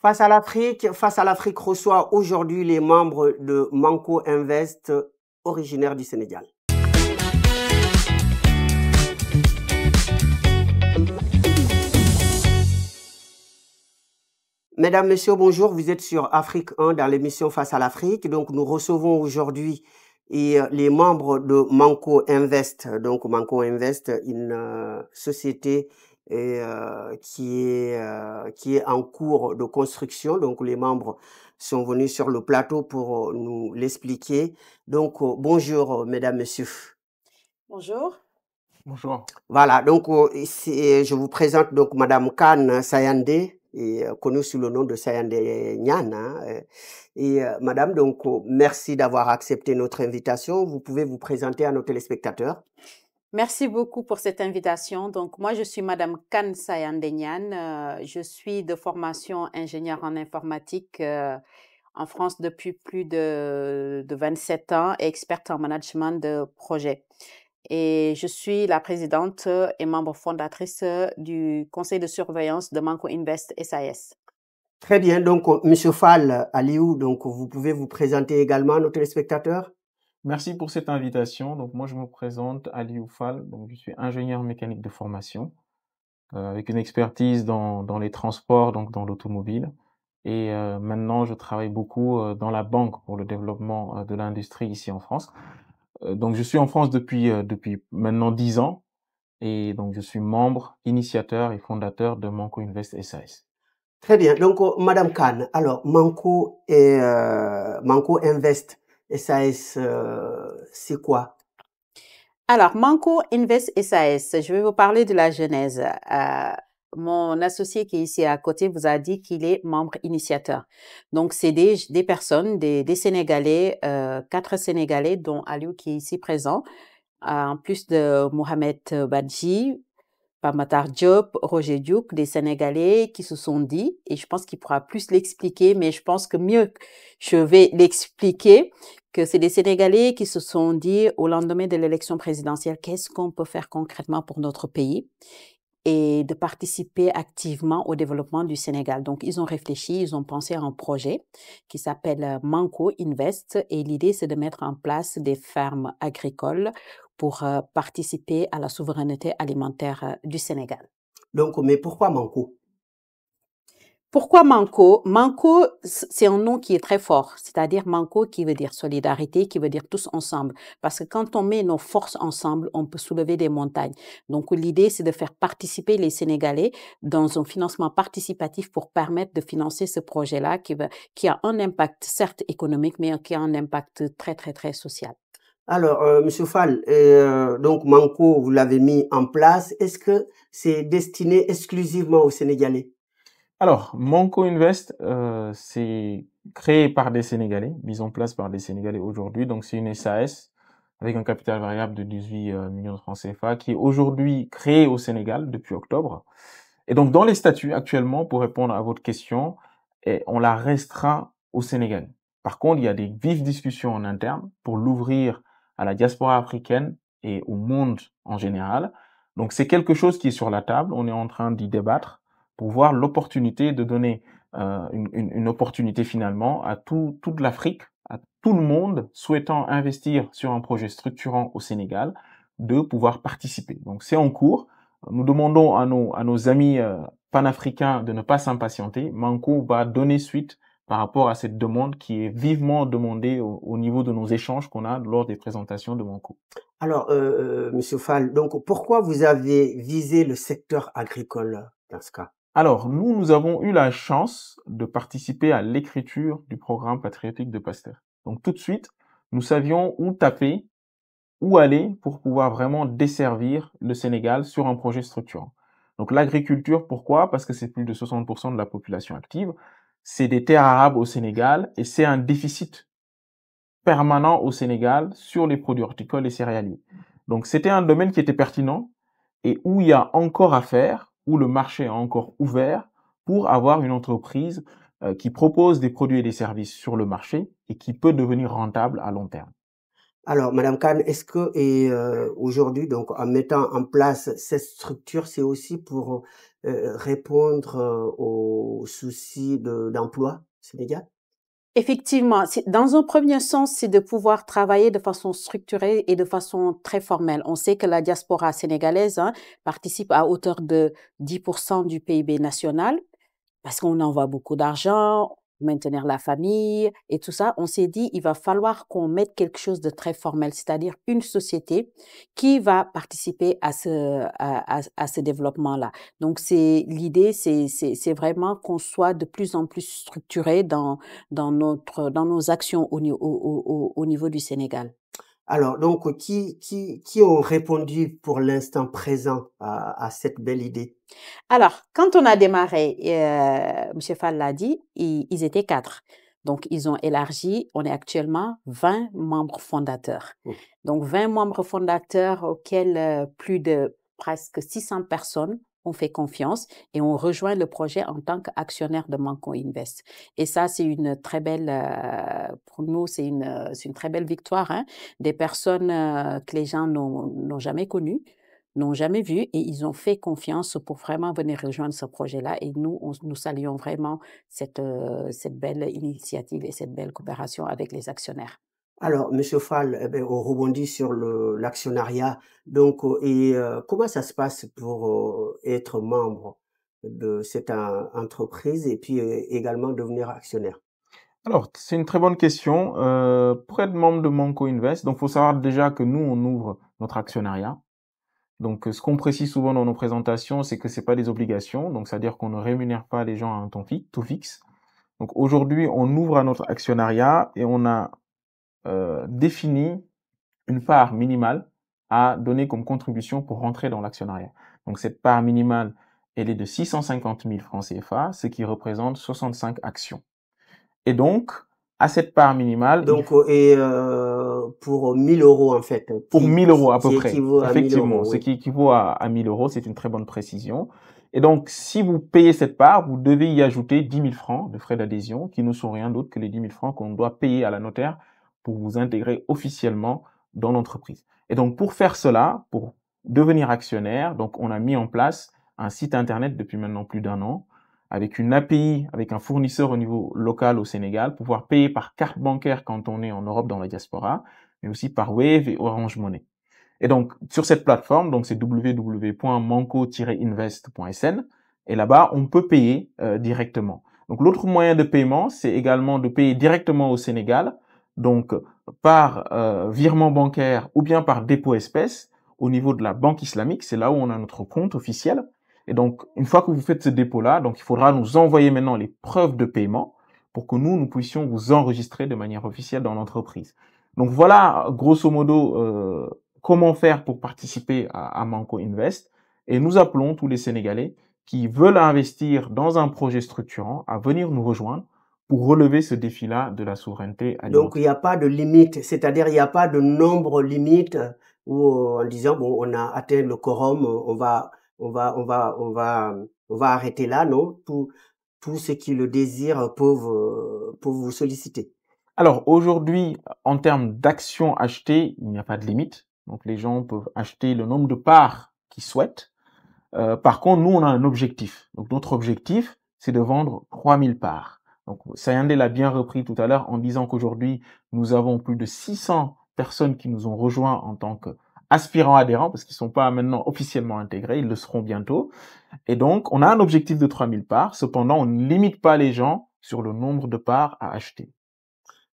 Face à l'Afrique reçoit aujourd'hui les membres de Manko Invest, originaires du Sénégal. Mesdames, Messieurs, bonjour. Vous êtes sur Afrique 1 dans l'émission Face à l'Afrique. Donc, nous recevons aujourd'hui les membres de Manko Invest. Donc, Manko Invest, une société qui est en cours de construction. Donc, les membres sont venus sur le plateau pour nous l'expliquer. Donc, bonjour, Mesdames, Messieurs. Bonjour. Bonjour. Voilà, donc je vous présente donc Madame Kane Sayandé, connue sous le nom de Sayandé Nyan. Madame, donc merci d'avoir accepté notre invitation. Vous pouvez vous présenter à nos téléspectateurs. Merci beaucoup pour cette invitation. Donc, moi, je suis Madame Kane Sayandé Nyan. Je suis de formation ingénieure en informatique en France depuis plus de 27 ans et experte en management de projet. Et je suis la présidente et membre fondatrice du conseil de surveillance de Manko Invest SAS. Très bien. Donc, Monsieur Fall Aliou, donc vous pouvez vous présenter également à nos téléspectateurs. Merci pour cette invitation. Donc, moi, je me présente Aliou Fall. Donc, je suis ingénieur mécanique de formation avec une expertise dans les transports, donc dans l'automobile. Et maintenant, je travaille beaucoup dans la banque pour le développement de l'industrie ici en France. Donc, je suis en France depuis maintenant 10 ans. Et donc, je suis membre, initiateur et fondateur de Manko Invest SAS. Très bien. Donc, Madame Kane, alors, Manko Invest SAS, c'est quoi? Alors, Manko Invest SAS, je vais vous parler de la genèse. Mon associé qui est ici à côté vous a dit qu'il est membre initiateur. Donc, c'est des personnes, des Sénégalais, 4 Sénégalais, dont Aliou qui est ici présent, en plus de Mohamed Badji, Pamatar Diop, Roger Diouk, des Sénégalais qui se sont dit, et je pense qu'il pourra plus l'expliquer, mais je pense que mieux je vais l'expliquer, que c'est des Sénégalais qui se sont dit au lendemain de l'élection présidentielle, qu'est-ce qu'on peut faire concrètement pour notre pays et de participer activement au développement du Sénégal. Donc, ils ont réfléchi, ils ont pensé à un projet qui s'appelle Manko Invest et l'idée, c'est de mettre en place des fermes agricoles pour participer à la souveraineté alimentaire du Sénégal. Donc, mais pourquoi Manko? Pourquoi Manko? Manko, c'est un nom qui est très fort, c'est-à-dire Manko qui veut dire solidarité, qui veut dire tous ensemble. Parce que quand on met nos forces ensemble, on peut soulever des montagnes. Donc l'idée, c'est de faire participer les Sénégalais dans un financement participatif pour permettre de financer ce projet-là qui a un impact certes économique, mais qui a un impact très, très, très social. Alors, Monsieur Fall, donc Manko, vous l'avez mis en place. Est-ce que c'est destiné exclusivement aux Sénégalais? Alors, Manko Invest, c'est créé par des Sénégalais, mis en place par des Sénégalais aujourd'hui. Donc, c'est une SAS avec un capital variable de 18 millions de francs CFA qui est aujourd'hui créée au Sénégal depuis octobre. Et donc, dans les statuts actuellement, pour répondre à votre question, on la restreint au Sénégal. Par contre, il y a des vives discussions en interne pour l'ouvrir à la diaspora africaine et au monde en général. Donc, c'est quelque chose qui est sur la table. On est en train d'y débattre pour voir l'opportunité de donner une opportunité finalement à toute l'Afrique, à tout le monde souhaitant investir sur un projet structurant au Sénégal, de pouvoir participer. Donc c'est en cours. Nous demandons à nos amis panafricains de ne pas s'impatienter. Manko va donner suite par rapport à cette demande qui est vivement demandée au niveau de nos échanges qu'on a lors des présentations de Manko. Alors, Monsieur Fall, donc pourquoi vous avez visé le secteur agricole dans ce cas? Alors, nous avons eu la chance de participer à l'écriture du programme patriotique de Pasteur. Donc, tout de suite, nous savions où taper, où aller pour pouvoir vraiment desservir le Sénégal sur un projet structurant. Donc, l'agriculture, pourquoi? Parce que c'est plus de 60% de la population active. C'est des terres arables au Sénégal et c'est un déficit permanent au Sénégal sur les produits horticoles et céréaliers. Donc, c'était un domaine qui était pertinent et où il y a encore à faire, où le marché est encore ouvert pour avoir une entreprise qui propose des produits et des services sur le marché et qui peut devenir rentable à long terme. Alors, Madame Kane, est-ce que aujourd'hui, donc en mettant en place cette structure, c'est aussi pour répondre aux soucis d'emploi sénégal? Effectivement, dans un premier sens, c'est de pouvoir travailler de façon structurée et de façon très formelle. On sait que la diaspora sénégalaise participe à hauteur de 10% du PIB national parce qu'on envoie beaucoup d'argent, maintenir la famille et tout ça. On s'est dit, il va falloir qu'on mette quelque chose de très formel, c'est-à-dire une société qui va participer à ce développement-là. Donc, l'idée, c'est vraiment qu'on soit de plus en plus structuré dans nos actions au niveau du Sénégal. Alors, donc, qui ont répondu pour l'instant présent à cette belle idée? Alors, quand on a démarré, Monsieur Fall l'a dit, ils étaient 4. Donc, ils ont élargi. On est actuellement 20 membres fondateurs. Donc, 20 membres fondateurs auxquels plus de presque 600 personnes ont fait confiance et ont rejoint le projet en tant qu'actionnaire de Manco Invest. Et ça, c'est une très belle, pour nous, c'est une très belle victoire, hein, des personnes que les gens n'ont jamais connues, n'ont jamais vu et ils ont fait confiance pour vraiment venir rejoindre ce projet-là. Et nous, nous saluons vraiment cette belle initiative et cette belle coopération avec les actionnaires. Alors, Monsieur Fall, eh ben, on rebondit sur l'actionnariat. Donc, comment ça se passe pour être membre de cette entreprise et puis également devenir actionnaire? Alors, c'est une très bonne question. Pour être membre de Manco Invest, donc faut savoir déjà que nous, on ouvre notre actionnariat. Donc, ce qu'on précise souvent dans nos présentations, c'est que c'est pas des obligations. Donc, c'est-à-dire qu'on ne rémunère pas les gens à un taux fixe. Donc, aujourd'hui, on ouvre à notre actionnariat et on a défini une part minimale à donner comme contribution pour rentrer dans l'actionnariat. Donc, cette part minimale, elle est de 650 000 francs CFA, ce qui représente 65 actions. Et donc, à cette part minimale... Donc, pour 1000 euros, en fait. Pour 1000 euros à peu près. Effectivement, ce qui équivaut à 1000 euros, c'est une très bonne précision. Et donc, si vous payez cette part, vous devez y ajouter 10 000 francs de frais d'adhésion, qui ne sont rien d'autre que les 10 000 francs qu'on doit payer à la notaire pour vous intégrer officiellement dans l'entreprise. Et donc, pour faire cela, pour devenir actionnaire, donc on a mis en place un site internet depuis maintenant plus d'1 an, avec une API, avec un fournisseur au niveau local au Sénégal, pouvoir payer par carte bancaire quand on est en Europe dans la diaspora, mais aussi par Wave et Orange Money. Et donc, sur cette plateforme, donc c'est www.manco-invest.sn, et là-bas, on peut payer directement. Donc, l'autre moyen de paiement, c'est également de payer directement au Sénégal, donc par virement bancaire ou bien par dépôt espèce au niveau de la banque islamique. C'est là où on a notre compte officiel. Et donc, une fois que vous faites ce dépôt-là, donc il faudra nous envoyer maintenant les preuves de paiement pour que nous puissions vous enregistrer de manière officielle dans l'entreprise. Donc voilà, grosso modo, comment faire pour participer à Manco Invest. Et nous appelons tous les Sénégalais qui veulent investir dans un projet structurant à venir nous rejoindre pour relever ce défi-là de la souveraineté alimentaire. Donc, il n'y a pas de limite, c'est-à-dire il n'y a pas de nombre limite où en disant, bon, on a atteint le quorum, on va arrêter là, non? Tous ceux qui le désirent peuvent vous solliciter. Alors, aujourd'hui, en termes d'actions achetées, il n'y a pas de limite. Donc, les gens peuvent acheter le nombre de parts qu'ils souhaitent. Par contre, nous, on a un objectif. Donc, notre objectif, c'est de vendre 3000 parts. Donc, Sayandé l'a bien repris tout à l'heure en disant qu'aujourd'hui, nous avons plus de 600 personnes qui nous ont rejoints en tant qu'aspirants adhérents, parce qu'ils ne sont pas maintenant officiellement intégrés, ils le seront bientôt. Et donc, on a un objectif de 3000 parts. Cependant, on ne limite pas les gens sur le nombre de parts à acheter.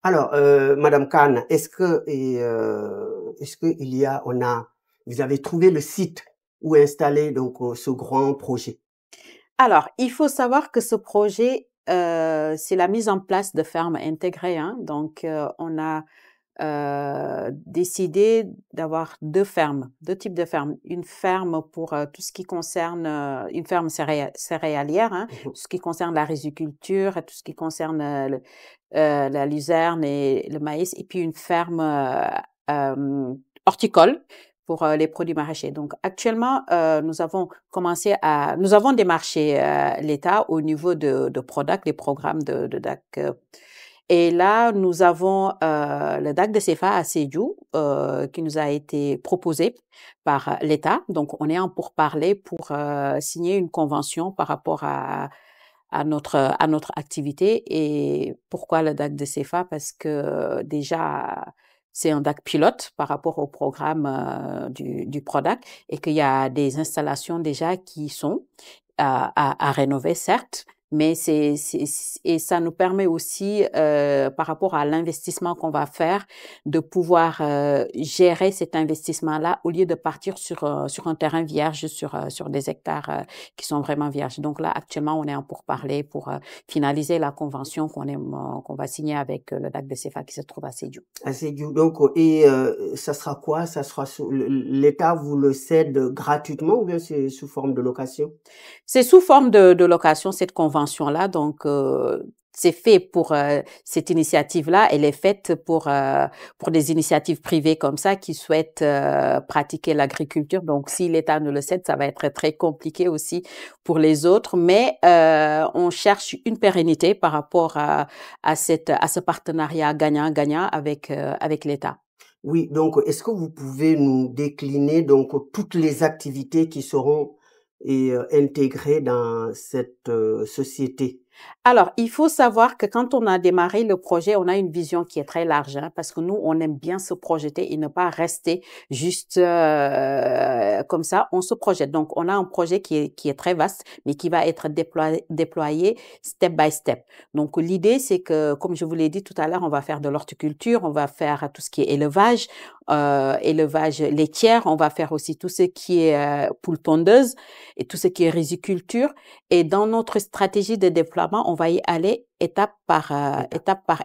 Alors, Madame Khan, est-ce que vous avez trouvé le site où installer donc ce grand projet? Alors, il faut savoir que ce projet, c'est la mise en place de fermes intégrées, hein. Donc, on a décidé d'avoir 2 fermes, 2 types de fermes. Une ferme pour tout ce qui concerne une ferme céréalière, hein, tout ce qui concerne la riziculture, tout ce qui concerne la luzerne et le maïs, et puis une ferme horticole pour les produits maraîchers. Donc, actuellement, nous avons démarché l'État au niveau de PRODAC, des programmes de DAC. Et là, nous avons le DAC de CFA à Sédhiou qui nous a été proposé par l'État. Donc, on est en pourparlers pour signer une convention par rapport à notre activité. Et pourquoi le DAC de CFA? Parce que déjà, c'est un DAC pilote par rapport au programme du PRODAC et qu'il y a des installations déjà qui sont à rénover, certes, mais et ça nous permet aussi, par rapport à l'investissement qu'on va faire, de pouvoir gérer cet investissement-là au lieu de partir sur un terrain vierge, sur des hectares qui sont vraiment vierges. Donc là, actuellement, on est en pourparlers pour finaliser la convention qu'on va signer avec le DAC de CFA qui se trouve à Sédhiou. À Sédhiou. Donc, ça sera quoi? Ça sera l'État vous le cède gratuitement ou bien c'est sous forme de location? C'est sous forme de location, cette convention-là. Donc, c'est fait pour cette initiative-là. Elle est faite pour des initiatives privées comme ça qui souhaitent pratiquer l'agriculture. Donc, si l'État ne le cède, ça va être très compliqué aussi pour les autres. Mais on cherche une pérennité par rapport à ce partenariat gagnant-gagnant avec l'État. Oui, donc est-ce que vous pouvez nous décliner donc toutes les activités qui seront intégrées dans cette société? Alors, il faut savoir que quand on a démarré le projet, on a une vision qui est très large, hein, parce que nous, on aime bien se projeter et ne pas rester juste comme ça. On se projette. Donc, on a un projet qui est très vaste, mais qui va être déployé step by step. Donc, l'idée, c'est que, comme je vous l'ai dit tout à l'heure, on va faire de l'horticulture, on va faire tout ce qui est élevage laitière, on va faire aussi tout ce qui est poule tondeuse et tout ce qui est riziculture. Et dans notre stratégie de déploiement, on va y aller étape par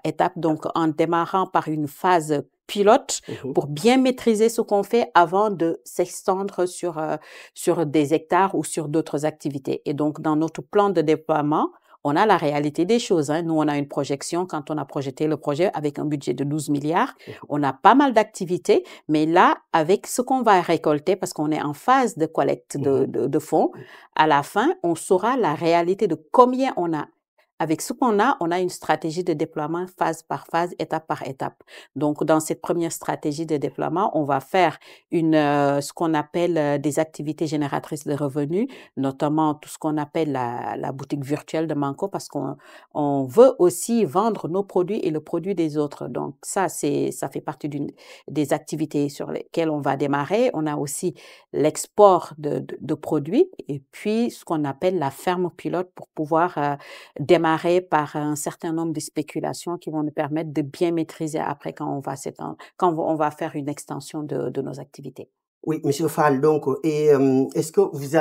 étape. Donc, en démarrant par une phase pilote pour bien maîtriser ce qu'on fait avant de s'extendre sur des hectares ou sur d'autres activités. Et donc, dans notre plan de déploiement, on a la réalité des choses. Hein. Nous, on a une projection quand on a projeté le projet avec un budget de 12 milliards. On a pas mal d'activités, mais là, avec ce qu'on va récolter, parce qu'on est en phase de collecte de fonds, à la fin, on saura la réalité de combien on a. Avec ce qu'on a, on a une stratégie de déploiement phase par phase, étape par étape. Donc, dans cette première stratégie de déploiement, on va faire ce qu'on appelle des activités génératrices de revenus, notamment tout ce qu'on appelle la boutique virtuelle de Manco, parce qu'on veut aussi vendre nos produits et le produit des autres. Donc, ça fait partie des activités sur lesquelles on va démarrer. On a aussi l'export de produits et puis ce qu'on appelle la ferme pilote pour pouvoir démarrer par un certain nombre de spéculations qui vont nous permettre de bien maîtriser après quand on va faire une extension de nos activités. Oui, Monsieur Fall, donc, est-ce que vous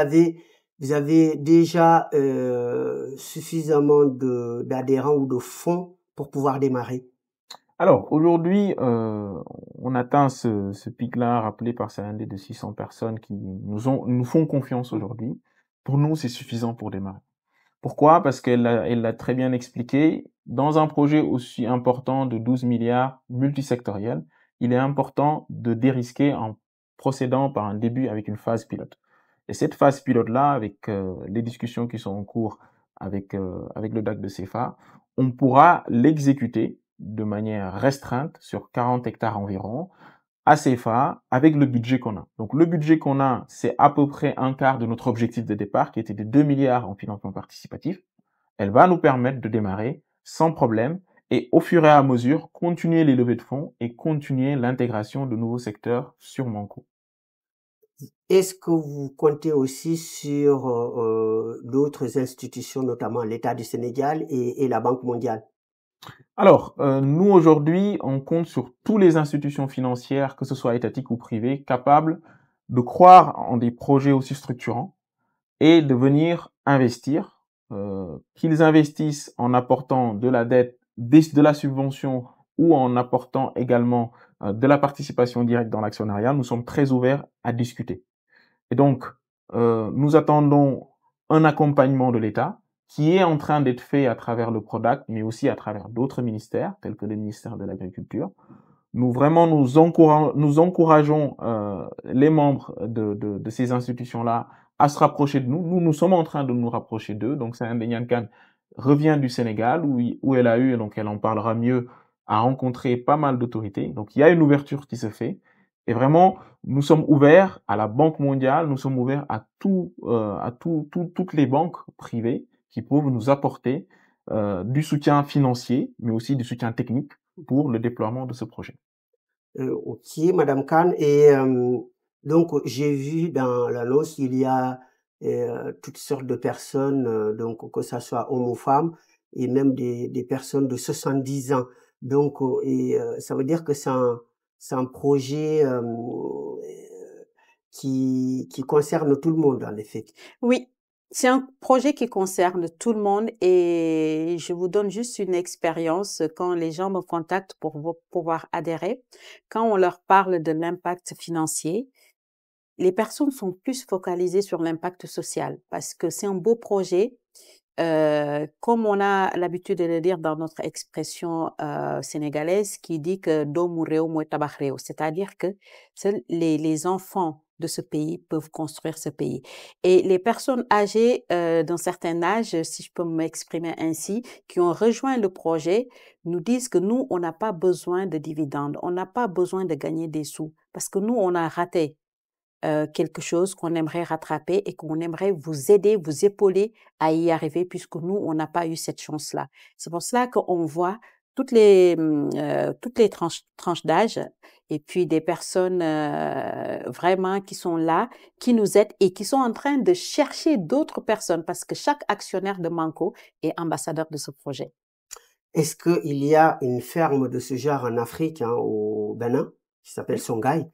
avez déjà suffisamment d'adhérents ou de fonds pour pouvoir démarrer? Alors, aujourd'hui, on atteint ce pic-là rappelé par Sayandé de 600 personnes qui nous font confiance aujourd'hui. Pour nous, c'est suffisant pour démarrer. Pourquoi? Parce elle l'a très bien expliqué. Dans un projet aussi important de 12 milliards multisectoriel, il est important de dérisquer en procédant par un début avec une phase pilote. Et cette phase pilote-là, avec les discussions qui sont en cours avec le DAC de CFA, on pourra l'exécuter de manière restreinte sur 40 hectares environ, à CFA avec le budget qu'on a. Donc le budget qu'on a, c'est à peu près un quart de notre objectif de départ qui était de 2 milliards en financement participatif. Elle va nous permettre de démarrer sans problème et au fur et à mesure continuer les levées de fonds et continuer l'intégration de nouveaux secteurs sur Manco. Est-ce que vous comptez aussi sur d'autres institutions, notamment l'État du Sénégal et la Banque mondiale? Alors, nous aujourd'hui, on compte sur toutes les institutions financières, que ce soit étatiques ou privées, capables de croire en des projets aussi structurants et de venir investir, qu'ils investissent en apportant de la dette, de la subvention ou en apportant également de la participation directe dans l'actionnariat. Nous sommes très ouverts à discuter. Et donc, nous attendons un accompagnement de l'État qui est en train d'être fait à travers le PRODAC, mais aussi à travers d'autres ministères, tels que le ministère de l'Agriculture. Nous encourageons les membres de ces institutions-là à se rapprocher de nous. Nous sommes en train de nous rapprocher d'eux. Donc, c'est un Nyankan revient du Sénégal où elle a eu, donc elle en parlera mieux, à rencontrer pas mal d'autorités. Donc il y a une ouverture qui se fait. Et vraiment, nous sommes ouverts à la Banque mondiale, nous sommes ouverts à toutes les banques privées qui peuvent nous apporter du soutien financier, mais aussi du soutien technique pour le déploiement de ce projet. Ok, Madame Khan. Et donc, j'ai vu dans l'annonce, il y a toutes sortes de personnes, donc que ça soit hommes ou femmes, et même des personnes de 70 ans. Donc, ça veut dire que c'est un projet qui concerne tout le monde, en effet. Oui, c'est un projet qui concerne tout le monde et je vous donne juste une expérience quand les gens me contactent pour pouvoir adhérer. Quand on leur parle de l'impact financier, les personnes sont plus focalisées sur l'impact social parce que c'est un beau projet. Comme on a l'habitude de le dire dans notre expression sénégalaise qui dit que doomu réew mooy tabax réew, c'est-à-dire que les enfants de ce pays peuvent construire ce pays. Et les personnes âgées d'un certain âge, si je peux m'exprimer ainsi, qui ont rejoint le projet, nous disent que nous, on n'a pas besoin de dividendes, on n'a pas besoin de gagner des sous, parce que nous, on a raté quelque chose qu'on aimerait rattraper et qu'on aimerait vous aider, vous épauler à y arriver puisque nous, on n'a pas eu cette chance-là. C'est pour cela qu'on voit toutes les tranches d'âge et puis des personnes vraiment qui sont là, qui nous aident et qui sont en train de chercher d'autres personnes parce que chaque actionnaire de Manco est ambassadeur de ce projet. Est-ce qu'il y a une ferme de ce genre en Afrique, hein, au Bénin, qui s'appelle Songhai?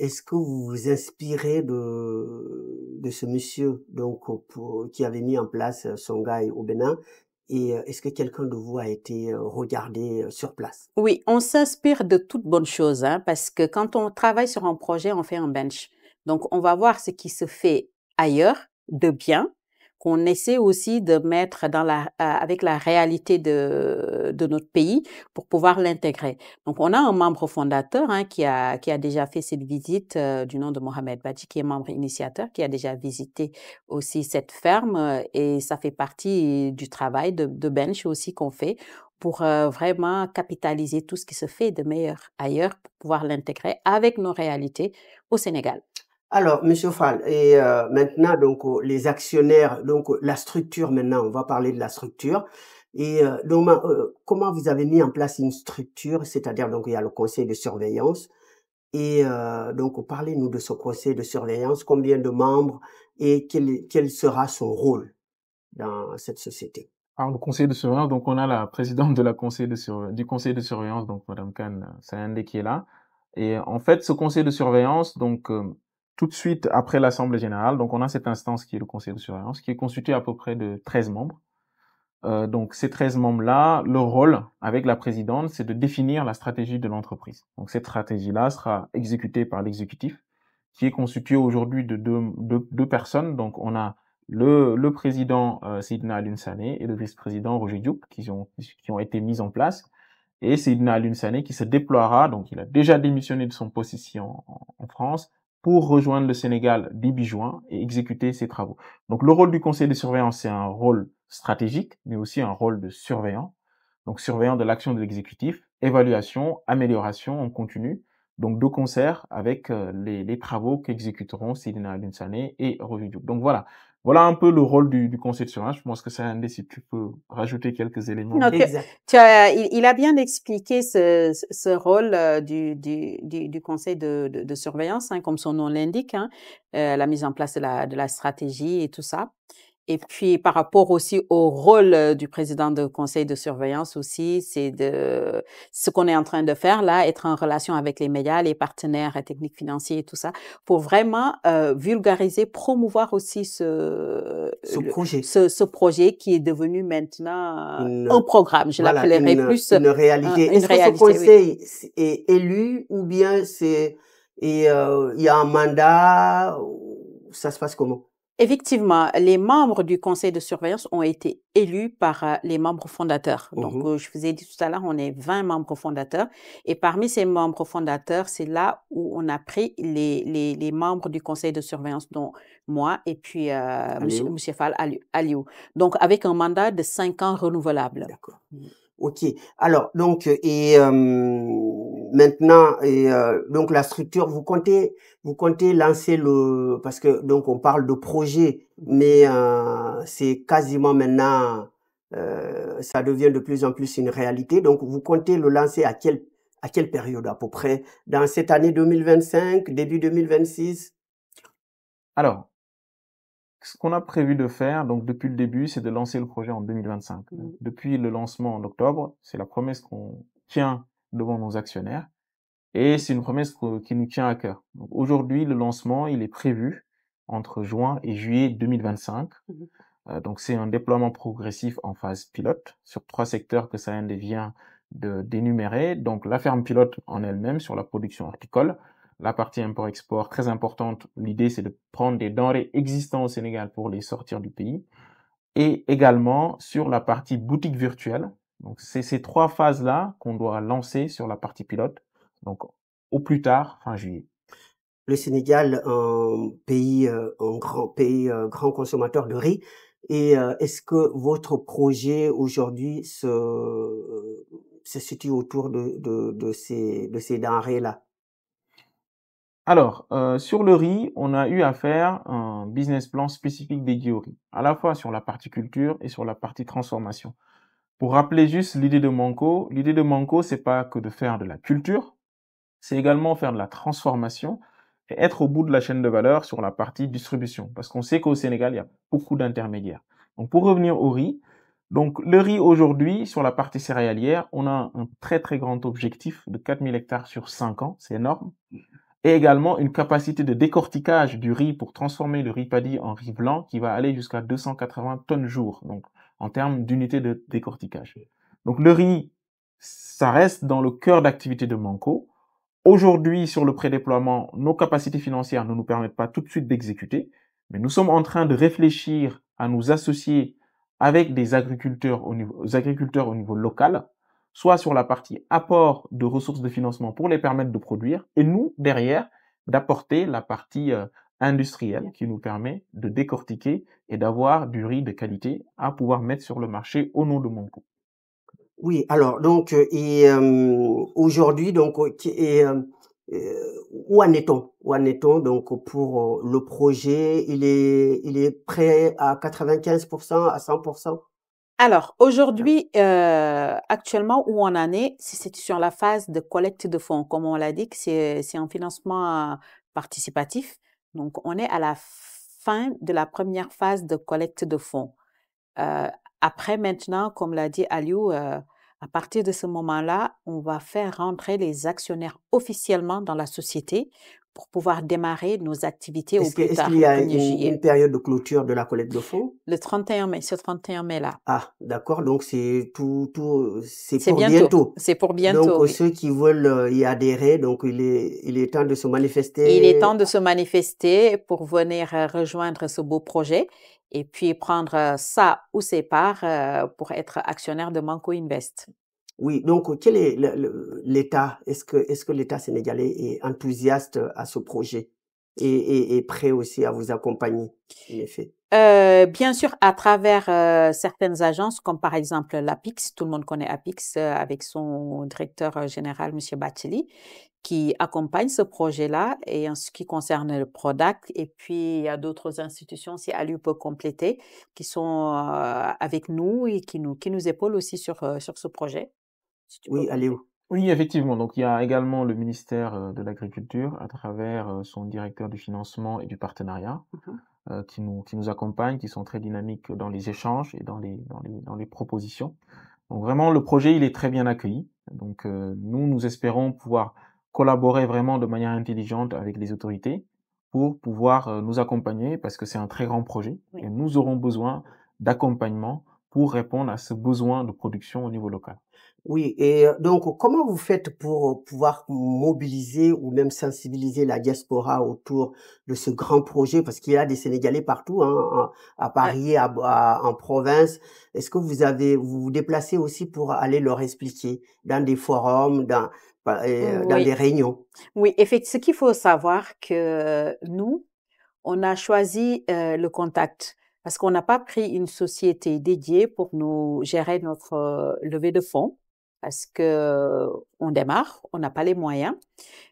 Est-ce que vous vous inspirez de ce monsieur donc qui avait mis en place Songhai au Bénin? Et est-ce que quelqu'un de vous a été regardé sur place? Oui, on s'inspire de toutes bonnes choses, hein, parce que quand on travaille sur un projet, on fait un bench. Donc, on va voir ce qui se fait ailleurs de bien, qu'on essaie aussi de mettre avec la réalité de notre pays pour pouvoir l'intégrer. Donc, on a un membre fondateur hein, qui a déjà fait cette visite du nom de Mohamed Badji, qui est membre initiateur, qui a déjà visité aussi cette ferme et ça fait partie du travail de bench aussi qu'on fait pour vraiment capitaliser tout ce qui se fait de meilleur ailleurs pour pouvoir l'intégrer avec nos réalités au Sénégal. Alors, Monsieur Fall, et maintenant, donc, les actionnaires, donc, la structure maintenant, on va parler de la structure. Et donc, comment vous avez mis en place une structure, c'est-à-dire, donc, il y a le conseil de surveillance. Et donc, parlez-nous de ce conseil de surveillance, combien de membres et quel sera son rôle dans cette société? Alors, le conseil de surveillance, donc on a la présidente de du conseil de surveillance, donc Madame Khan Sayande qui est là. Et en fait, ce conseil de surveillance, donc tout de suite après l'Assemblée générale, donc on a cette instance qui est le conseil de surveillance, qui est constitué à peu près de 13 membres. Donc ces 13 membres-là, leur rôle avec la présidente, c'est de définir la stratégie de l'entreprise. Donc cette stratégie-là sera exécutée par l'exécutif, qui est constitué aujourd'hui de deux personnes. Donc on a le président Seydina Alioune Sané et le vice-président Roger Diop qui ont été mis en place. Et Seydina Alioune Sané qui se déploiera, donc il a déjà démissionné de son poste ici en France, pour rejoindre le Sénégal début juin et exécuter ses travaux. Donc le rôle du conseil de surveillance, c'est un rôle stratégique, mais aussi un rôle de surveillant. Donc surveillant de l'action de l'exécutif, évaluation, amélioration en continu, donc de concert avec les travaux qu'exécuteront Seydina Alioune Sané et Roger Diop. Donc voilà un peu le rôle du conseil de surveillance. Je pense que c'est un des, si tu peux rajouter quelques éléments. Okay. Exact. Il a bien expliqué ce rôle du conseil de surveillance, hein, comme son nom l'indique, hein, la mise en place de la stratégie et tout ça. Et puis, par rapport aussi au rôle du président du conseil de surveillance aussi, c'est ce qu'on est en train de faire là, être en relation avec les médias, les partenaires techniques financiers et tout ça, pour vraiment vulgariser, promouvoir aussi ce projet qui est devenu maintenant un programme. Je l'appellerais plus une réalité. Est-ce que ce conseil est élu ou bien il y a un mandat? Ça se passe comment? Effectivement, les membres du conseil de surveillance ont été élus par les membres fondateurs. Donc, Mhm. je vous ai dit tout à l'heure, on est 20 membres fondateurs. Et parmi ces membres fondateurs, c'est là où on a pris les membres du conseil de surveillance, dont moi et puis Allez où? monsieur Fall Aliou. Donc, avec un mandat de 5 ans renouvelable. D'accord. Ok. Alors, donc, maintenant, donc la structure, vous comptez lancer parce que donc on parle de projet, mais c'est quasiment maintenant, ça devient de plus en plus une réalité. Donc, vous comptez le lancer à quelle période à peu près? Dans cette année 2025, début 2026? Alors, ce qu'on a prévu de faire, donc depuis le début, c'est de lancer le projet en 2025. Mhm. Depuis le lancement en octobre, c'est la promesse qu'on tient devant nos actionnaires et c'est une promesse qui nous tient à cœur. Donc aujourd'hui, le lancement, il est prévu entre juin et juillet 2025. Mhm. Donc c'est un déploiement progressif en phase pilote sur 3 secteurs que ça vient d'énumérer. Donc la ferme pilote en elle-même sur la production horticole, la partie import-export très importante. L'idée c'est de prendre des denrées existantes au Sénégal pour les sortir du pays, et également sur la partie boutique virtuelle. Donc c'est ces 3 phases-là qu'on doit lancer sur la partie pilote. Donc au plus tard fin juillet. Le Sénégal, un grand pays, grand consommateur de riz. Et est-ce que votre projet aujourd'hui se situe autour de ces denrées-là? Alors, sur le riz, on a eu à faire un business plan spécifique dédié au riz, à la fois sur la partie culture et sur la partie transformation. Pour rappeler juste l'idée de Manco, c'est pas que de faire de la culture, c'est également faire de la transformation et être au bout de la chaîne de valeur sur la partie distribution, parce qu'on sait qu'au Sénégal, il y a beaucoup d'intermédiaires. Donc, pour revenir au riz, donc le riz aujourd'hui, sur la partie céréalière, on a un très très grand objectif de 4000 hectares sur 5 ans, c'est énorme, et également une capacité de décortiquage du riz pour transformer le riz paddy en riz blanc qui va aller jusqu'à 280 tonnes jour, donc en termes d'unité de décortiquage. Donc le riz, ça reste dans le cœur d'activité de Manco. Aujourd'hui, sur le prédéploiement, nos capacités financières ne nous permettent pas tout de suite d'exécuter, mais nous sommes en train de réfléchir à nous associer avec des agriculteurs au niveau local, soit sur la partie apport de ressources de financement pour les permettre de produire, et nous, derrière, d'apporter la partie industrielle qui nous permet de décortiquer et d'avoir du riz de qualité à pouvoir mettre sur le marché au nom de Monco. Oui, alors donc aujourd'hui donc où en est-on? Où en est-on donc pour le projet? Il est prêt à 95%, à 100%? Alors, aujourd'hui, actuellement, où on en est, c'est sur la phase de collecte de fonds. Comme on l'a dit, que c'est un financement participatif. Donc, on est à la fin de la première phase de collecte de fonds. Après, maintenant, comme l'a dit Aliou, à partir de ce moment-là, on va faire rentrer les actionnaires officiellement dans la société pour pouvoir démarrer nos activités au plus Est-ce qu'il tard, y le a 1er une juillet. période de clôture de la collecte de fonds? Le 31 mai, ce 31 mai-là. Ah, d'accord, donc c'est c'est C'est pour bientôt. bientôt. C'est pour Donc bientôt, oui. ceux qui veulent y adhérer, donc il est temps de se Il est manifester. temps de se manifester pour venir rejoindre ce beau projet et puis prendre ça ou ses parts pour être actionnaire de Manco Invest. Oui, donc quel est l'État? Est-ce que l'État sénégalais est enthousiaste à ce projet et prêt aussi à vous accompagner, en effet? Bien sûr, à travers certaines agences, comme par exemple l'APIX, tout le monde connaît APIX avec son directeur général, Monsieur Bathily, qui accompagne ce projet-là et en ce qui concerne le PRODAC. Et puis, il y a d'autres institutions, si Aliou peut compléter, qui sont avec nous et qui nous épaulent aussi sur ce projet. Si tu peux Oui, compléter. Aléo. Oui, effectivement. Donc, il y a également le ministère de l'Agriculture à travers son directeur du financement et du partenariat qui nous accompagnent, qui sont très dynamiques dans les échanges et dans les propositions. Donc, vraiment, le projet, il est très bien accueilli. Donc, nous espérons pouvoir collaborer vraiment de manière intelligente avec les autorités pour pouvoir nous accompagner parce que c'est un très grand projet Oui. et nous aurons besoin d'accompagnement pour répondre à ce besoin de production au niveau local. Oui, et donc comment vous faites pour pouvoir mobiliser ou même sensibiliser la diaspora autour de ce grand projet? Parce qu'il y a des Sénégalais partout, hein, à Ouais. Paris, en province. Est-ce que vous vous déplacez aussi pour aller leur expliquer dans des forums, dans des Oui, réunions? oui, effectivement, ce qu'il faut savoir que nous, on a choisi le contact parce qu'on n'a pas pris une société dédiée pour nous gérer notre levée de fonds parce que on démarre, on n'a pas les moyens.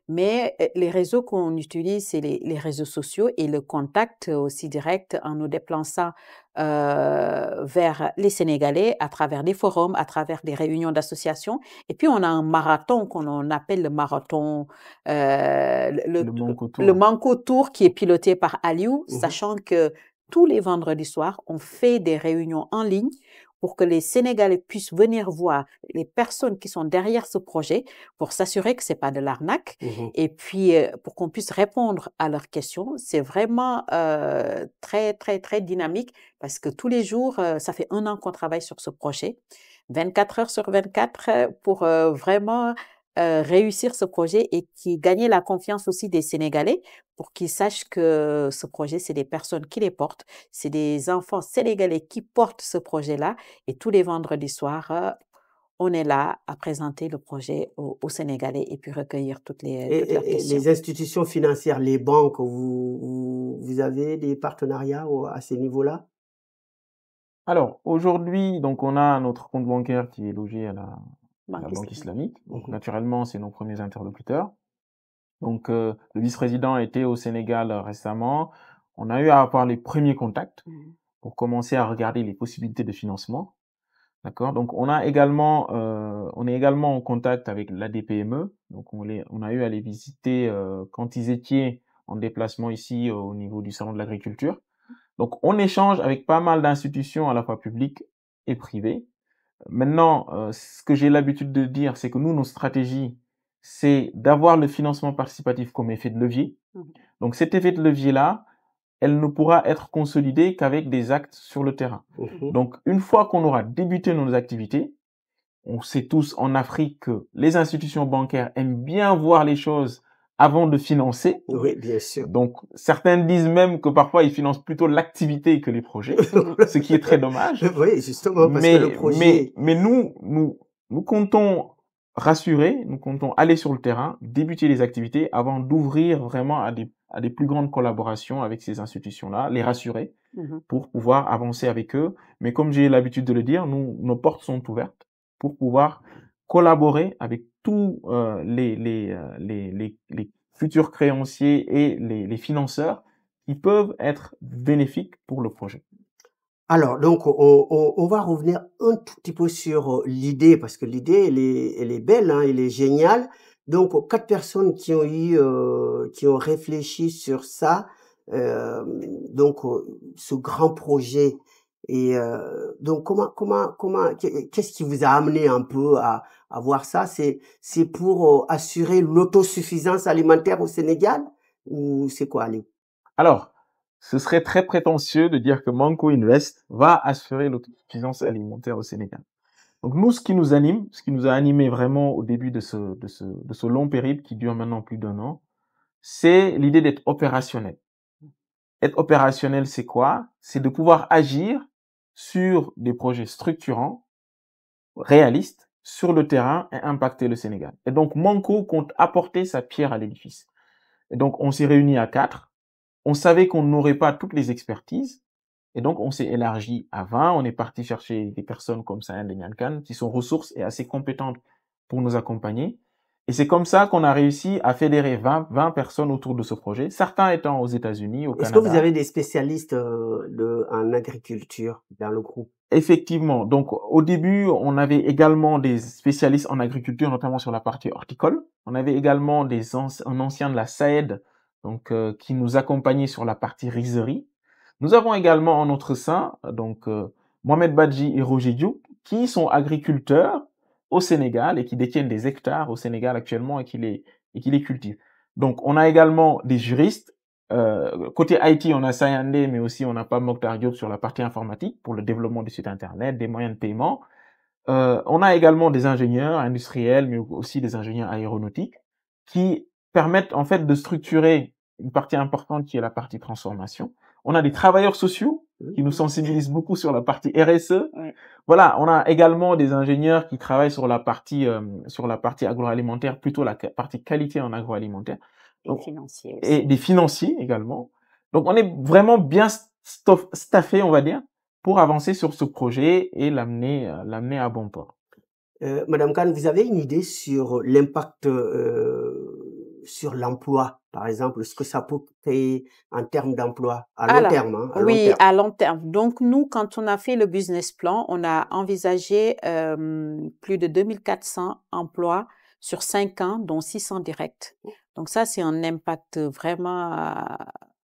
Mais les réseaux qu'on utilise, c'est les réseaux sociaux et le contact aussi direct en nous déplaçant vers les Sénégalais à travers des forums, à travers des réunions d'associations. Et puis, on a un marathon qu'on appelle le marathon, Le manque le autour. Manco Tour qui est piloté par Aliou, Mhm. sachant que tous les vendredis soirs, on fait des réunions en ligne pour que les Sénégalais puissent venir voir les personnes qui sont derrière ce projet pour s'assurer que c'est pas de l'arnaque Mhm. et puis pour qu'on puisse répondre à leurs questions. C'est vraiment très, très, très dynamique parce que tous les jours, ça fait 1 an qu'on travaille sur ce projet, 24 heures sur 24 pour vraiment réussir ce projet et qui gagner la confiance aussi des Sénégalais pour qu'ils sachent que ce projet, c'est des personnes qui les portent, c'est des enfants sénégalais qui portent ce projet-là et tous les vendredis soirs, on est là à présenter le projet aux Sénégalais et puis recueillir toutes leurs Et questions. les institutions financières, les banques, vous avez des partenariats à ces niveaux-là? Alors, aujourd'hui, donc, on a notre compte bancaire qui est logé à la Banque Banque islamique. islamique. Donc, Mhm. naturellement, c'est nos premiers interlocuteurs. Donc, le vice-président était au Sénégal récemment. On a eu à avoir les premiers contacts Mhm. pour commencer à regarder les possibilités de financement. D'accord? Donc, on est également en contact avec l'ADPME. Donc, on a eu à les visiter quand ils étaient en déplacement ici au niveau du Salon de l'Agriculture. Donc, on échange avec pas mal d'institutions à la fois publiques et privées. Maintenant, ce que j'ai l'habitude de dire, c'est que nous, nos stratégies, c'est d'avoir le financement participatif comme effet de levier. Mhm. Donc, cet effet de levier-là, elle ne pourra être consolidée qu'avec des actes sur le terrain. Mhm. Donc, une fois qu'on aura débuté nos activités, on sait tous en Afrique que les institutions bancaires aiment bien voir les choses avant de financer. Oui, bien sûr. Donc, certains disent même que parfois ils financent plutôt l'activité que les projets, ce qui est très dommage. Oui, justement, parce que le projet... Mais nous comptons rassurer, nous comptons aller sur le terrain, débuter les activités avant d'ouvrir vraiment à des plus grandes collaborations avec ces institutions-là, les rassurer Mhm. pour pouvoir avancer avec eux. Mais comme j'ai l'habitude de le dire, nos portes sont ouvertes pour pouvoir collaborer avec tous les futurs créanciers et les financeurs qui peuvent être bénéfiques pour le projet. Alors, donc, on va revenir un tout petit peu sur l'idée, parce que l'idée, elle est belle, hein, elle est géniale. Donc, 4 personnes qui ont réfléchi sur ça, euh, donc, ce grand projet. Et donc, qu'est-ce qui vous a amené un peu à voir ça? C'est pour assurer l'autosuffisance alimentaire au Sénégal? Ou c'est quoi, allez? Alors, ce serait très prétentieux de dire que Manco Invest va assurer l'autosuffisance alimentaire au Sénégal. Donc nous, ce qui nous anime, ce qui nous a animé vraiment au début de ce long périple qui dure maintenant plus d'1 an, c'est l'idée d'être opérationnel. Être opérationnel, c'est quoi? C'est de pouvoir agir sur des projets structurants, réalistes, sur le terrain et impacter le Sénégal. Et donc Manco compte apporter sa pierre à l'édifice. Et donc on s'est réunis à 4. On savait qu'on n'aurait pas toutes les expertises. Et donc, on s'est élargi à 20. On est parti chercher des personnes comme Sayan Denyankan, qui sont ressources et assez compétentes pour nous accompagner. Et c'est comme ça qu'on a réussi à fédérer 20 personnes autour de ce projet, certains étant aux États-Unis, au Est-ce que vous Canada. avez des spécialistes en agriculture dans le groupe? Effectivement. Donc, au début, on avait également des spécialistes en agriculture, notamment sur la partie horticole. On avait également un ancien de la SAED, donc, qui nous accompagnait sur la partie rizerie. Nous avons également en notre sein, donc, Mohamed Badji et Roger Diou, qui sont agriculteurs au Sénégal et qui détiennent des hectares au Sénégal actuellement et qui les cultivent. Donc, on a également des juristes, Côté IT, on a Sayandé, mais aussi on a pas Mokhtar Diop sur la partie informatique pour le développement du site internet, des moyens de paiement. On a également des ingénieurs industriels, mais aussi des ingénieurs aéronautiques qui permettent en fait de structurer une partie importante qui est la partie transformation. On a des travailleurs sociaux qui nous sensibilisent beaucoup sur la partie RSE. Ouais. Voilà, on a également des ingénieurs qui travaillent sur la partie agroalimentaire, plutôt la partie qualité en agroalimentaire. Et financier Et aussi. des financiers également. Donc on est vraiment bien staffé, on va dire, pour avancer sur ce projet et l'amener à bon port. Madame Khan, vous avez une idée sur l'impact sur l'emploi, par exemple, ce que ça peut créer en termes d'emploi à long Alors, terme, hein, à long oui, terme. à long terme. Donc, nous, quand on a fait le business plan, on a envisagé plus de 2400 emplois sur 5 ans, dont 600 directs. Donc, ça, c'est un impact vraiment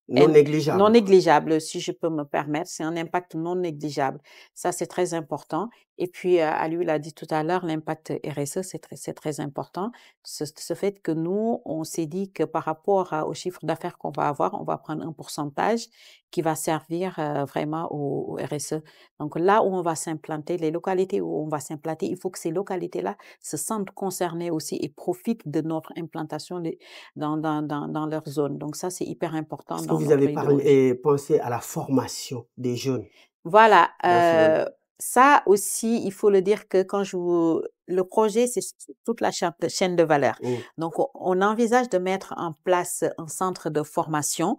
Non négligeable. non négligeable, si je peux me permettre. C'est un impact non négligeable. Ça, c'est très important. Et puis, Ali l'a dit tout à l'heure, l'impact RSE, c'est très important. Ce fait que nous, on s'est dit que par rapport au chiffre d'affaires qu'on va avoir, on va prendre un pourcentage qui va servir vraiment au RSE. Donc, là où on va s'implanter, les localités où on va s'implanter, il faut que ces localités-là se sentent concernées aussi et profitent de notre implantation dans leur zone. Donc, ça, c'est hyper important Est-ce que dans vous notre avez idéologie. pensé à la formation des jeunes? Voilà, Dans ce- ça aussi, il faut le dire que le projet, c'est toute la chaîne de valeur. Mm. Donc, on envisage de mettre en place un centre de formation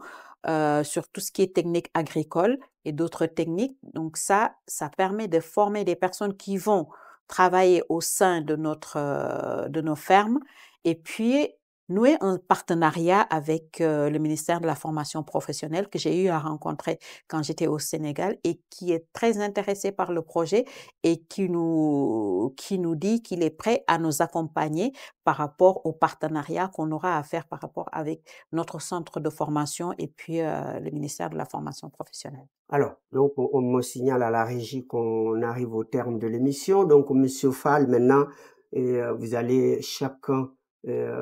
sur tout ce qui est technique agricole et d'autres techniques. Donc, ça permet de former des personnes qui vont travailler au sein de de nos fermes et puis nouer un partenariat avec le ministère de la formation professionnelle que j'ai eu à rencontrer quand j'étais au Sénégal et qui est très intéressé par le projet et qui nous dit qu'il est prêt à nous accompagner par rapport au partenariat qu'on aura à faire par rapport avec notre centre de formation et puis le ministère de la formation professionnelle. Alors, donc, on me signale à la régie qu'on arrive au terme de l'émission. Donc, Monsieur Fall, maintenant, vous allez chacun,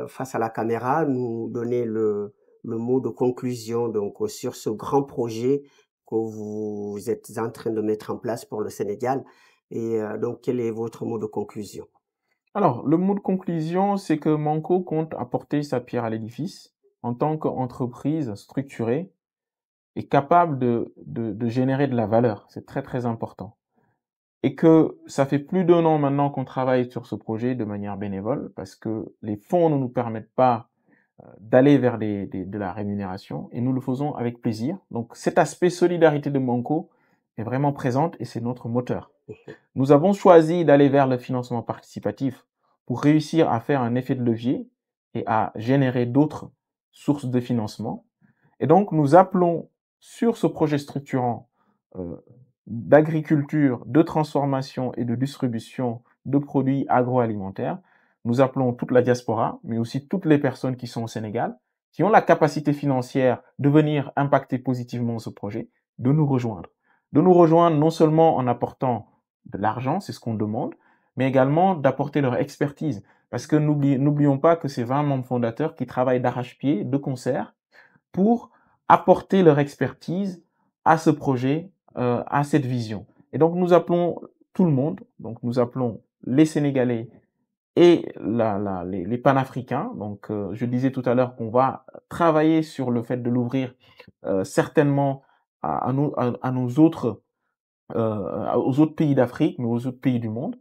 face à la caméra, nous donner le mot de conclusion, donc, sur ce grand projet que vous êtes en train de mettre en place pour le Sénégal. Et donc, quel est votre mot de conclusion? Alors, le mot de conclusion, c'est que Manco compte apporter sa pierre à l'édifice en tant qu'entreprise structurée et capable de générer de la valeur. C'est très, très important. Et que ça fait plus d'1 an maintenant qu'on travaille sur ce projet de manière bénévole parce que les fonds ne nous permettent pas d'aller vers de la rémunération et nous le faisons avec plaisir. Donc cet aspect solidarité de Manco est vraiment présent et c'est notre moteur. Nous avons choisi d'aller vers le financement participatif pour réussir à faire un effet de levier et à générer d'autres sources de financement. Et donc nous appelons sur ce projet structurant d'agriculture, de transformation et de distribution de produits agroalimentaires, nous appelons toute la diaspora, mais aussi toutes les personnes qui sont au Sénégal, qui ont la capacité financière de venir impacter positivement ce projet, de nous rejoindre. De nous rejoindre non seulement en apportant de l'argent, c'est ce qu'on demande, mais également d'apporter leur expertise. Parce que n'oublions pas que c'est 20 membres fondateurs qui travaillent d'arrache-pied, de concert, pour apporter leur expertise à ce projet, à cette vision. Et donc nous appelons tout le monde, donc nous appelons les Sénégalais et les panafricains. Donc je disais tout à l'heure qu'on va travailler sur le fait de l'ouvrir certainement à nos autres aux autres pays d'Afrique, mais aux autres pays du monde.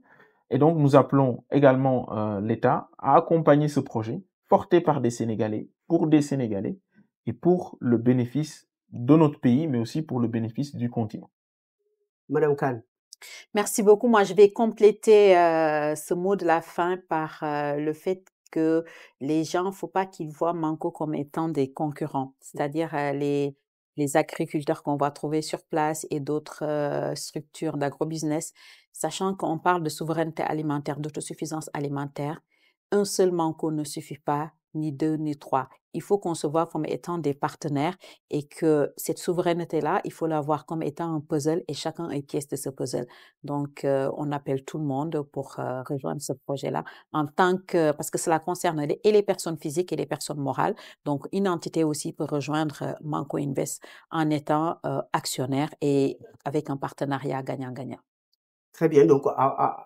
Et donc nous appelons également l'État à accompagner ce projet porté par des Sénégalais, pour des Sénégalais et pour le bénéfice de notre pays, mais aussi pour le bénéfice du continent. Madame Khan. Merci beaucoup. Moi, je vais compléter ce mot de la fin par le fait que les gens, faut pas qu'ils voient Manco comme étant des concurrents, c'est-à-dire les agriculteurs qu'on va trouver sur place et d'autres structures d'agrobusiness, sachant qu'on parle de souveraineté alimentaire, d'autosuffisance alimentaire. Un seul Manco ne suffit pas. ni 2, ni 3. Il faut qu'on se voit comme étant des partenaires et que cette souveraineté-là, il faut la voir comme étant un puzzle et chacun est pièce de ce puzzle. Donc, on appelle tout le monde pour rejoindre ce projet-là parce que cela concerne et les personnes physiques et les personnes morales. Donc, une entité aussi peut rejoindre Manco Invest en étant actionnaire et avec un partenariat gagnant-gagnant. Très bien. Donc,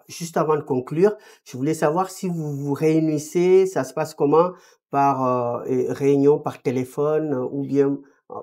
juste avant de conclure, je voulais savoir si vous vous réunissez, ça se passe comment? Par réunion, par téléphone, ou bien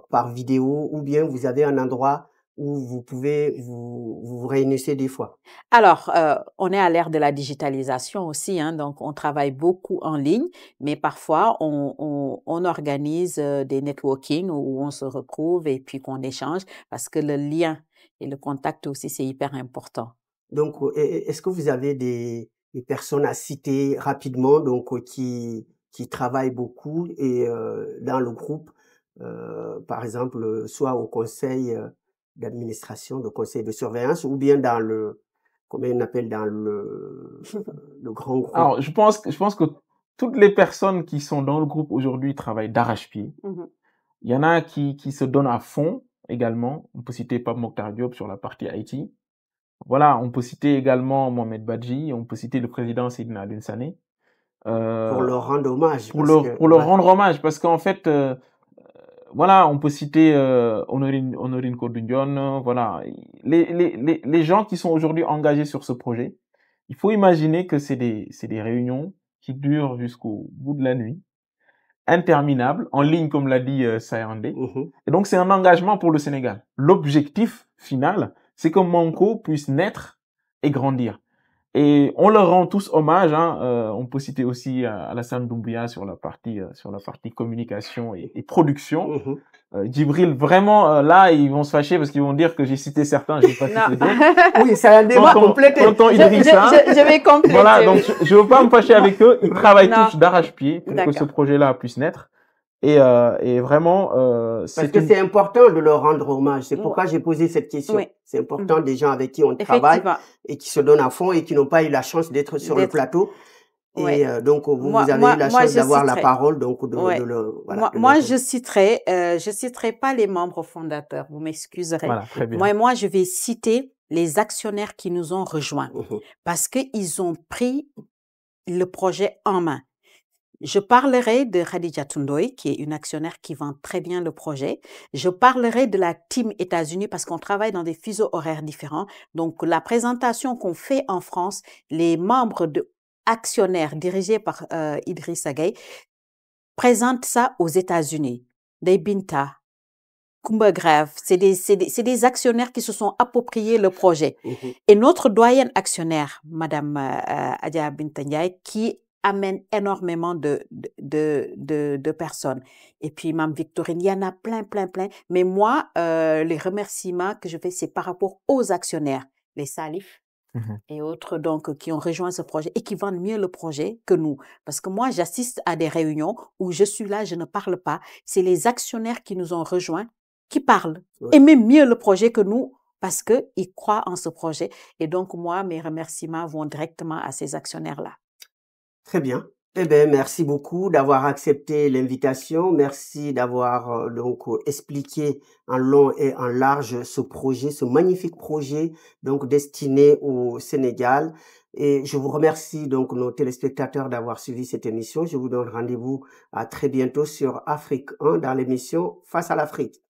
par vidéo, ou bien vous avez un endroit où vous pouvez vous réunissez des fois. Alors, on est à l'ère de la digitalisation aussi, hein, donc on travaille beaucoup en ligne, mais parfois on organise des networking où on se retrouve et puis qu'on échange parce que le lien et le contact aussi, c'est hyper important. Donc, est-ce que vous avez des personnes à citer rapidement, donc qui travaillent beaucoup et dans le groupe, par exemple, soit au conseil d'administration, le conseil de surveillance, ou bien dans le, comment on appelle, dans le grand groupe. Alors, je pense que toutes les personnes qui sont dans le groupe aujourd'hui travaillent d'arrache-pied. Il y en a qui se donnent à fond également. On peut citer Pape Mokhtar Diop sur la partie IT. Voilà, on peut citer également Mohamed Badji, on peut citer le président Seydina Alioune Sané. Pour leur rendre hommage. Pour leur rendre hommage, parce qu'en fait, voilà, on peut citer Honorine Kodundion, voilà. Les gens qui sont aujourd'hui engagés sur ce projet, il faut imaginer que c'est des réunions qui durent jusqu'au bout de la nuit, interminables, en ligne, comme l'a dit Sayandé. Et donc, c'est un engagement pour le Sénégal. L'objectif final, c'est que Manco puisse naître et grandir. Et on leur rend tous hommage, hein. On peut citer aussi Alassane Doumbouya sur la partie communication et production. Djibril, vraiment, là, ils vont se fâcher parce qu'ils vont dire que j'ai cité certains, j'ai pas cité d'autres. Oui, ça a un débat complété. Je vais compléter. Voilà, donc je veux pas me fâcher avec eux. Ils travaillent tous d'arrache-pied pour que ce projet-là puisse naître. Et vraiment, parce que c'est important de leur rendre hommage. C'est pourquoi j'ai posé cette question. Oui. C'est important des gens avec qui on travaille et qui se donnent à fond et qui n'ont pas eu la chance d'être sur le plateau. Et donc vous avez eu la chance d'avoir la parole, donc voilà. Moi, je citerai pas les membres fondateurs. Vous m'excuserez. Voilà, très bien. Moi, je vais citer les actionnaires qui nous ont rejoints parce que ils ont pris le projet en main. Je parlerai de Khadija Tundoy, qui est une actionnaire qui vend très bien le projet. Je parlerai de la team États-Unis parce qu'on travaille dans des fuseaux horaires différents. Donc, la présentation qu'on fait en France, les membres actionnaires dirigés par Idrissa Gueye présentent ça aux États-Unis. Des Binta, Kumba Grave, c'est des actionnaires qui se sont appropriés le projet. Et notre doyenne actionnaire, Madame Adja Binta Ndiaye, qui amène énormément de personnes. Et puis, Mme Victorine, il y en a plein. Mais moi, les remerciements que je fais, c'est par rapport aux actionnaires, les salifs et autres, donc, qui ont rejoint ce projet et qui vendent mieux le projet que nous. Parce que moi, j'assiste à des réunions où je suis là, je ne parle pas. C'est les actionnaires qui nous ont rejoints qui parlent et même mieux le projet que nous parce qu'ils croient en ce projet. Et donc, moi, mes remerciements vont directement à ces actionnaires-là. Très bien. Eh bien, merci beaucoup d'avoir accepté l'invitation. Merci d'avoir donc expliqué en long et en large ce projet, ce magnifique projet donc destiné au Sénégal. Et je vous remercie donc nos téléspectateurs d'avoir suivi cette émission. Je vous donne rendez-vous à très bientôt sur Afrique 1 dans l'émission Face à l'Afrique.